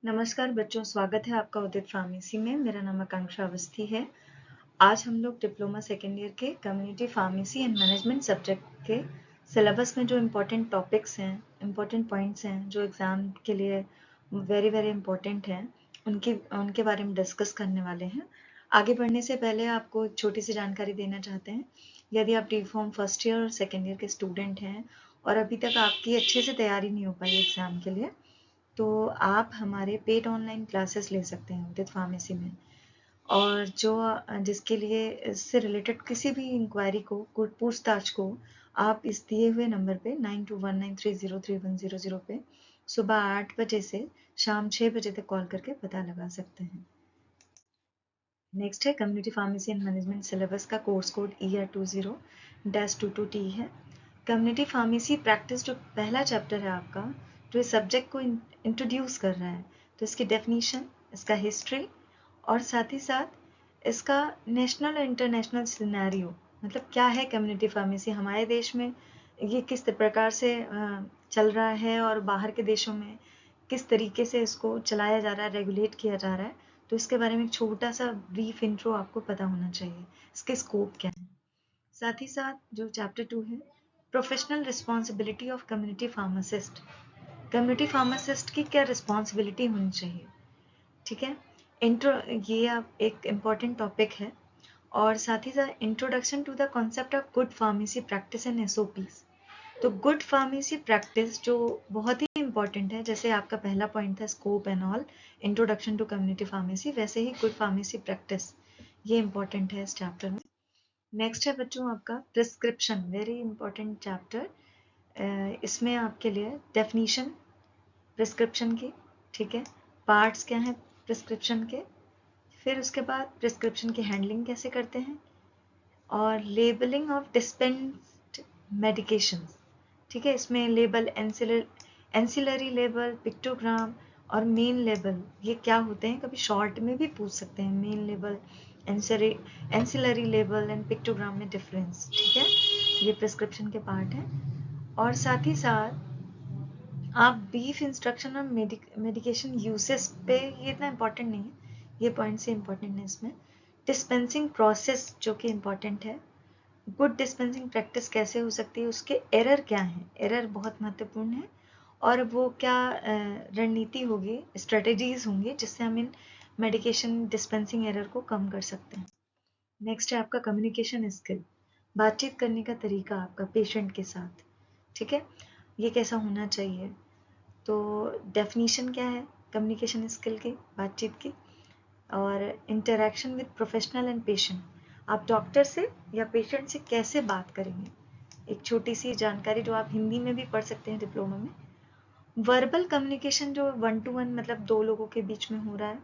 नमस्कार बच्चों, स्वागत है आपका उदित फार्मेसी में। मेरा नाम आकांक्षा अवस्थी है। आज हम लोग डिप्लोमा सेकेंड ईयर के community pharmacy and management subject के सिलेबस में जो इम्पोर्टेंट टॉपिक्स हैं, इम्पोर्टेंट पॉइंट्स हैं जो एग्ज़ाम के लिए वेरी वेरी इम्पोर्टेंट हैं, उनके बारे में डिस्कस करने वाले हैं। आगे बढ़ने से पहले आपको एक छोटी सी जानकारी देना चाहते हैं। यदि आप डी फॉर्म फर्स्ट ईयर और सेकेंड ईयर के स्टूडेंट हैं और अभी तक आपकी अच्छे से तैयारी नहीं हो पाई एग्ज़ाम के लिए, तो आप हमारे पेड ऑनलाइन क्लासेस ले सकते हैं उदित फार्मेसी में। और जिसके लिए इससे रिलेटेड किसी भी इंक्वायरी को पूछताछ को आप इस दिए हुए नंबर पे 9219303100 पे सुबह 8 बजे से शाम 6 बजे तक कॉल करके पता लगा सकते हैं। नेक्स्ट है community pharmacy and management syllabus का कोर्स कोड ER20-22T है। कम्युनिटी फार्मेसी प्रैक्टिस जो पहला चैप्टर है आपका, जो इस सब्जेक्ट को इंट्रोड्यूस कर रहा है, तो इसकी डेफिनीशन, इसका हिस्ट्री और साथ ही साथ इसका नेशनल और इंटरनेशनल सिनेरियो, मतलब क्या है कम्युनिटी फार्मेसी हमारे देश में, ये किस प्रकार से चल रहा है और बाहर के देशों में किस तरीके से इसको चलाया जा रहा है, रेगुलेट किया जा रहा है। तो इसके बारे में एक छोटा सा ब्रीफ इंट्रो आपको पता होना चाहिए, इसके स्कोप क्या है। साथ ही साथ जो चैप्टर 2 है, professional responsibility of community pharmacist, community pharmacist की क्या रिस्पॉन्सिबिलिटी होनी चाहिए, ठीक है। इंट्रो, ये आप एक इम्पॉर्टेंट टॉपिक है। और साथ ही साथ introduction to the concept of good pharmacy practice and SOPs। तो गुड फार्मेसी प्रैक्टिस जो बहुत ही इंपॉर्टेंट है, जैसे आपका पहला पॉइंट था scope and all, introduction to community pharmacy, वैसे ही गुड फार्मेसी प्रैक्टिस ये इंपॉर्टेंट है इस चैप्टर में। नेक्स्ट है बच्चों आपका प्रिस्क्रिप्शन, वेरी इंपॉर्टेंट चैप्टर। इसमें आपके लिए डेफिनीशन प्रिस्क्रिप्शन की, ठीक है, पार्ट्स क्या हैं प्रिस्क्रिप्शन के, फिर उसके बाद प्रिस्क्रिप्शन की हैंडलिंग कैसे करते हैं, और लेबलिंग ऑफ डिस्पेंस्ड मेडिकेशंस, ठीक है। इसमें लेबल, एंसिलरी लेबल, पिक्टोग्राम और मेन लेबल, ये क्या होते हैं, कभी शॉर्ट में भी पूछ सकते हैं। Main label, ancillary label and pictogram में डिफरेंस, ठीक है, ये प्रिस्क्रिप्शन के पार्ट हैं। और साथ ही साथ आप ब्रीफ इंस्ट्रक्शन और मेडिकेशन यूसेस पे, ये इतना इंपॉर्टेंट नहीं है, ये पॉइंट से इंपॉर्टेंट है इसमें। डिस्पेंसिंग प्रोसेस जो कि इम्पॉर्टेंट है, गुड डिस्पेंसिंग प्रैक्टिस कैसे हो सकती है, उसके एरर क्या हैं, एरर बहुत महत्वपूर्ण है, और वो क्या रणनीति होगी, स्ट्रेटेजीज होंगी जिससे हम इन मेडिकेशन डिस्पेंसिंग एरर को कम कर सकते हैं। नेक्स्ट है आपका कम्युनिकेशन स्किल, बातचीत करने का तरीका आपका पेशेंट के साथ, ठीक है, ये कैसा होना चाहिए। तो डेफिनीशन क्या है कम्युनिकेशन स्किल की, बातचीत की, और interaction with professional and patient, आप डॉक्टर से या पेशेंट से कैसे बात करेंगे, एक छोटी सी जानकारी जो आप हिंदी में भी पढ़ सकते हैं डिप्लोमा में। वर्बल कम्युनिकेशन जो 1 to 1 मतलब दो लोगों के बीच में हो रहा है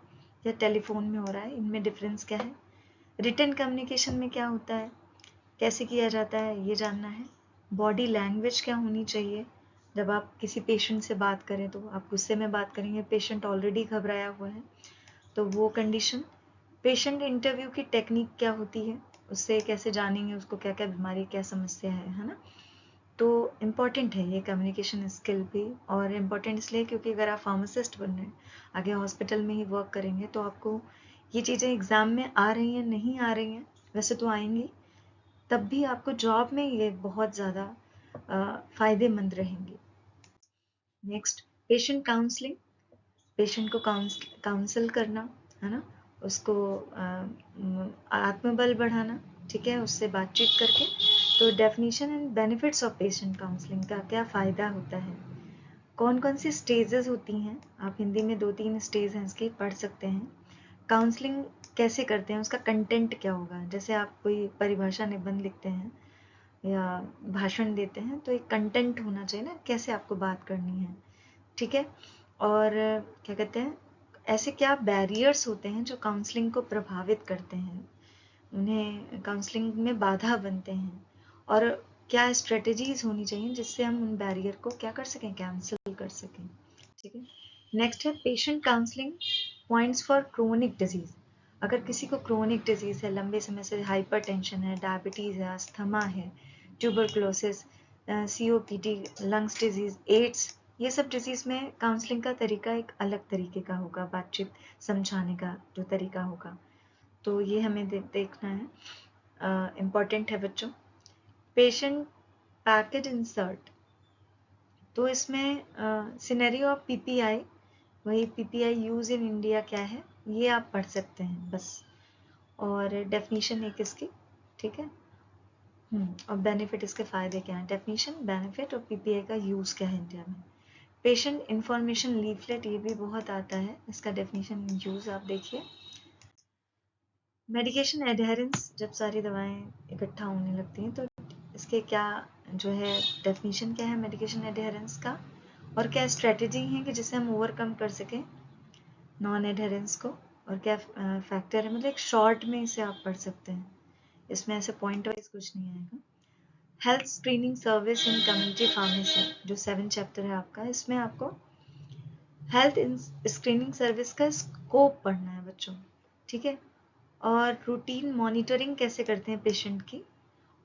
या टेलीफोन में हो रहा है, इनमें डिफरेंस क्या है। रिटन कम्युनिकेशन में क्या होता है, कैसे किया जाता है, ये जानना है। बॉडी लैंग्वेज क्या होनी चाहिए, जब आप किसी पेशेंट से बात करें तो आप गुस्से में बात करेंगे, पेशेंट ऑलरेडी घबराया हुआ है, तो वो कंडीशन। पेशेंट इंटरव्यू की टेक्निक क्या होती है, उससे कैसे जानेंगे उसको क्या क्या बीमारी, क्या समस्या है ना। तो इम्पॉर्टेंट है ये कम्युनिकेशन स्किल भी, और इम्पॉर्टेंट इसलिए क्योंकि अगर आप फार्मासिस्ट बन रहे हैं, आगे हॉस्पिटल में ही वर्क करेंगे, तो आपको ये चीज़ें एग्ज़ाम में आ रही हैं, नहीं आ रही हैं, वैसे तो आएंगी, तब भी आपको जॉब में ये बहुत ज़्यादा फ़ायदेमंद रहेंगी। नेक्स्ट, पेशेंट काउंसलिंग, पेशेंट को काउंसल करना, है ना, उसको आत्मबल बढ़ाना, ठीक है, उससे बातचीत करके। तो definition and benefits of patient counselling का क्या फ़ायदा होता है, कौन कौन सी स्टेजेस होती हैं, आप हिंदी में 2-3 स्टेज हैं इसकी, पढ़ सकते हैं। काउंसलिंग कैसे करते हैं, उसका कंटेंट क्या होगा, जैसे आप कोई परिभाषा निबंध लिखते हैं या भाषण देते हैं, तो एक कंटेंट होना चाहिए ना, कैसे आपको बात करनी है, ठीक है। और क्या कहते हैं, ऐसे क्या बैरियर्स होते हैं जो काउंसलिंग को प्रभावित करते हैं, उन्हें काउंसलिंग में बाधा बनते हैं, और क्या स्ट्रेटजीज होनी चाहिए जिससे हम उन बैरियर को क्या कर सकें, कैंसिल कर सकें, ठीक है। नेक्स्ट है patient counselling points for chronic disease, अगर किसी को क्रोनिक डिजीज है, लंबे समय से हाइपरटेंशन है, डायबिटीज़ है, अस्थमा है, tuberculosis, COPD, lungs disease, AIDS, ये सब डिजीज़ में काउंसलिंग का तरीका एक अलग तरीके का होगा, बातचीत समझाने का जो तरीका होगा, तो ये हमें देखना है। इम्पॉर्टेंट है बच्चों। पेशेंट पैकेज इंसर्ट, तो इसमें सिनेरियो ऑफ पीपीआई, वही पीपीआई यूज इन इंडिया क्या है ये आप पढ़ सकते हैं बस, और डेफिनेशन एक इसकी, ठीक है। और बेनिफिट, इसके फ़ायदे क्या हैं, डेफिनेशन, बेनिफिट और पीपीआई का यूज़ क्या है इंडिया में। पेशेंट इंफॉर्मेशन लीफलेट, ये भी बहुत आता है, इसका डेफिनेशन यूज़ आप देखिए। मेडिकेशन एडहेरेंस, जब सारी दवाएं इकट्ठा होने लगती हैं तो इसके क्या जो है डेफिनेशन क्या है मेडिकेशन एडहेरेंस का, और क्या स्ट्रेटजी है कि जिससे हम ओवरकम कर सकें नॉन एडहेरेंस को, और क्या फैक्टर है, मतलब एक शॉर्ट में इसे आप पढ़ सकते हैं, इसमें ऐसे पॉइंट वाइज कुछ नहीं आएगा। Health screening service in community pharmacy, जो 7 चैप्टर है आपका, इसमें आपको हेल्थ स्क्रीनिंग सर्विस का स्कोप पढ़ना है बच्चों, ठीक है, और रूटीन मॉनिटरिंग कैसे करते हैं पेशेंट की,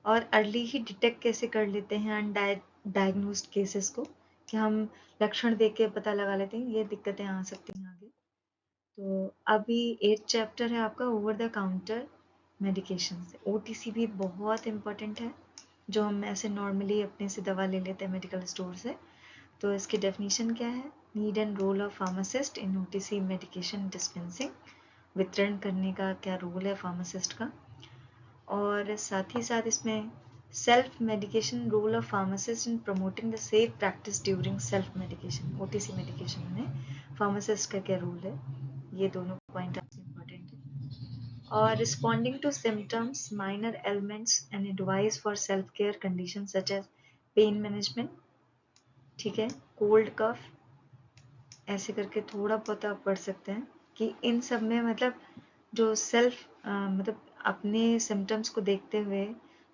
और अर्ली ही डिटेक्ट कैसे कर लेते हैं अनडायग्नोस्ड केसेस को, कि हम लक्षण देख के पता लगा लेते हैं ये दिक्कतें आ सकती हैं आगे। तो अभी 8 चैप्टर है आपका ओवर द काउंटर मेडिकेशन से। ओटीसी भी बहुत इंपॉर्टेंट है, जो हम ऐसे नॉर्मली अपने से दवा ले लेते हैं मेडिकल स्टोर से। तो इसकी डेफिनेशन क्या है, need and role of pharmacist in OTC medication dispensing, वितरण करने का क्या रोल है फार्मासिस्ट का, और साथ ही साथ इसमें self medication, role of pharmacist in promoting the safe practice during self medication, OTC medication में फार्मासिस्ट का क्या रोल है, ये दोनों पॉइंट आपसे इम्पोर्टेंट है। और responding to symptoms, minor elements and advice for self care condition such as pain management, ठीक है, कोल्ड कफ, ऐसे करके थोड़ा बहुत आप पढ़ सकते हैं कि इन सब में मतलब जो सेल्फ मतलब अपने सिम्टम्स को देखते हुए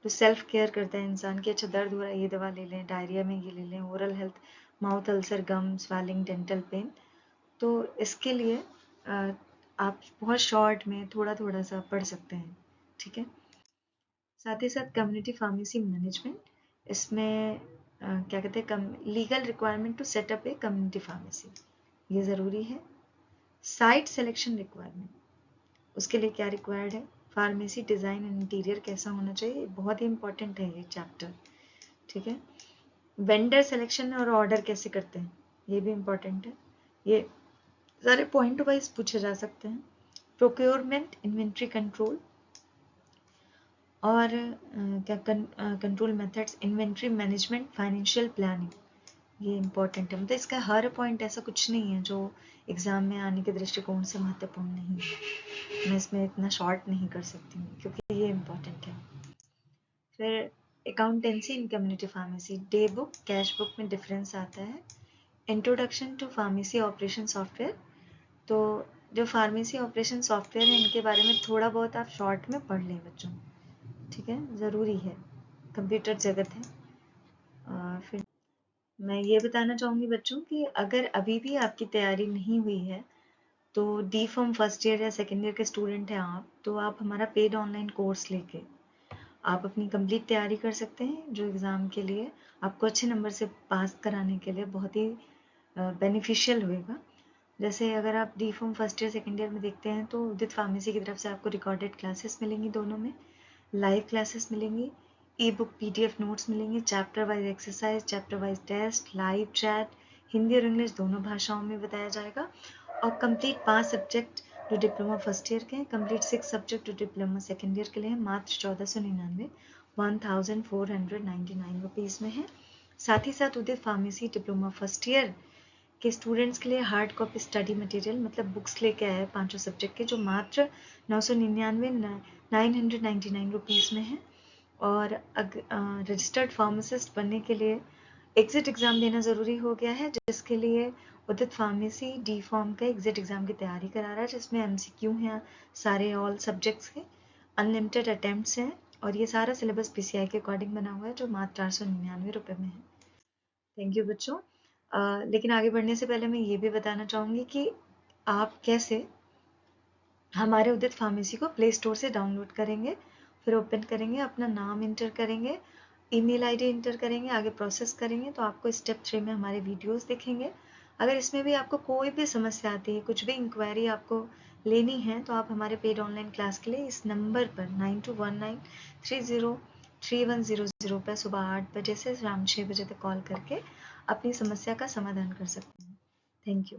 जो सेल्फ केयर करता है इंसान की, अच्छा दर्द हो रहा है ये दवा ले लें, डायरिया में ये ले लें, ओरल हेल्थ, माउथ अल्सर, गम स्वेलिंग, डेंटल पेन, तो इसके लिए आप बहुत शॉर्ट में थोड़ा थोड़ा सा पढ़ सकते हैं, ठीक है। साथ ही साथ कम्युनिटी फार्मेसी मैनेजमेंट, इसमें क्या कहते हैं, legal requirement to set up a community pharmacy, ये ज़रूरी है। साइट सिलेक्शन रिक्वायरमेंट, उसके लिए क्या रिक्वायर्ड है, फार्मेसी डिज़ाइन एंड इंटीरियर कैसा होना चाहिए, बहुत ही इंपॉर्टेंट है ये चैप्टर, ठीक है। वेंडर सिलेक्शन और ऑर्डर कैसे करते हैं, ये भी इंपॉर्टेंट है, ये सारे पॉइंट वाइज पूछे जा सकते हैं। प्रोक्योरमेंट, इन्वेंट्री कंट्रोल, और क्या control methods, inventory management, financial planning, ये इंपॉर्टेंट है। मतलब इसका हर पॉइंट ऐसा कुछ नहीं है जो एग्ज़ाम में आने के दृष्टिकोण से महत्वपूर्ण नहीं है, मैं इसमें इतना शॉर्ट नहीं कर सकती हूँ क्योंकि ये इंपॉर्टेंट है। फिर accountancy in community pharmacy, day book cash book में डिफरेंस आता है। Introduction to pharmacy operation software, तो जो फार्मेसी ऑपरेशन सॉफ्टवेयर है इनके बारे में थोड़ा बहुत आप शॉर्ट में पढ़ लें बच्चों, ठीक है, ज़रूरी है, कंप्यूटर जगत है। फिर मैं ये बताना चाहूँगी बच्चों कि अगर अभी भी आपकी तैयारी नहीं हुई है, तो डी फॉर्म फर्स्ट ईयर या सेकेंड ईयर के स्टूडेंट हैं आप, तो आप हमारा पेड ऑनलाइन कोर्स लेके आप अपनी कंप्लीट तैयारी कर सकते हैं, जो एग्ज़ाम के लिए आपको अच्छे नंबर से पास कराने के लिए बहुत ही बेनिफिशियल होएगा। जैसे अगर आप D form first year second year में देखते हैं तो उदित फार्मेसी की तरफ से आपको रिकॉर्डेड क्लासेस मिलेंगी, दोनों में लाइव क्लासेस मिलेंगी, ई बुक पीडीएफ नोट्स मिलेंगे, chapter wise exercise, chapter wise test, live chat, Hindi और इंग्लिश दोनों भाषाओं में बताया जाएगा, और कंप्लीट 5 सब्जेक्ट जो डिप्लोमा फर्स्ट ईयर के हैं, कंप्लीट 6 सब्जेक्ट जो डिप्लोमा सेकेंड ईयर के लिए हैं, मात्र 1499 1499 रुपीज़ में है। साथ ही साथ उदित फार्मेसी डिप्लोमा फर्स्ट ईयर के स्टूडेंट्स के लिए हार्ड कॉपी स्टडी मटेरियल मतलब बुक्स लेके आया है 5 सब्जेक्ट के, जो मात्र 999 999 रुपीज़ में है। और रजिस्टर्ड फार्मासिस्ट बनने के लिए एग्जिट एग्ज़ाम देना ज़रूरी हो गया है, जिसके लिए उदित फार्मेसी डी फॉर्म का एग्जिट एग्ज़ाम की तैयारी करा रहा है, जिसमें एमसीक्यू हैं सारे ऑल सब्जेक्ट्स के, अनलिमिटेड अटैम्प्ट्स हैं, और ये सारा सिलेबस पीसीआई के अकॉर्डिंग बना हुआ है, जो मात्र 499 रुपये में है। थैंक यू बच्चों। लेकिन आगे बढ़ने से पहले मैं ये भी बताना चाहूँगी कि आप कैसे हमारे उदित फार्मेसी को प्ले स्टोर से डाउनलोड करेंगे, फिर ओपन करेंगे, अपना नाम इंटर करेंगे, ईमेल आईडी इंटर करेंगे, आगे प्रोसेस करेंगे तो आपको स्टेप 3 में हमारे वीडियोस दिखेंगे। अगर इसमें भी आपको कोई भी समस्या आती है, कुछ भी इंक्वायरी आपको लेनी है, तो आप हमारे पेड ऑनलाइन क्लास के लिए इस नंबर पर 9219303100 पर सुबह 8 बजे से शाम 6 बजे तक कॉल करके अपनी समस्या का समाधान कर सकते हैं। Thank you.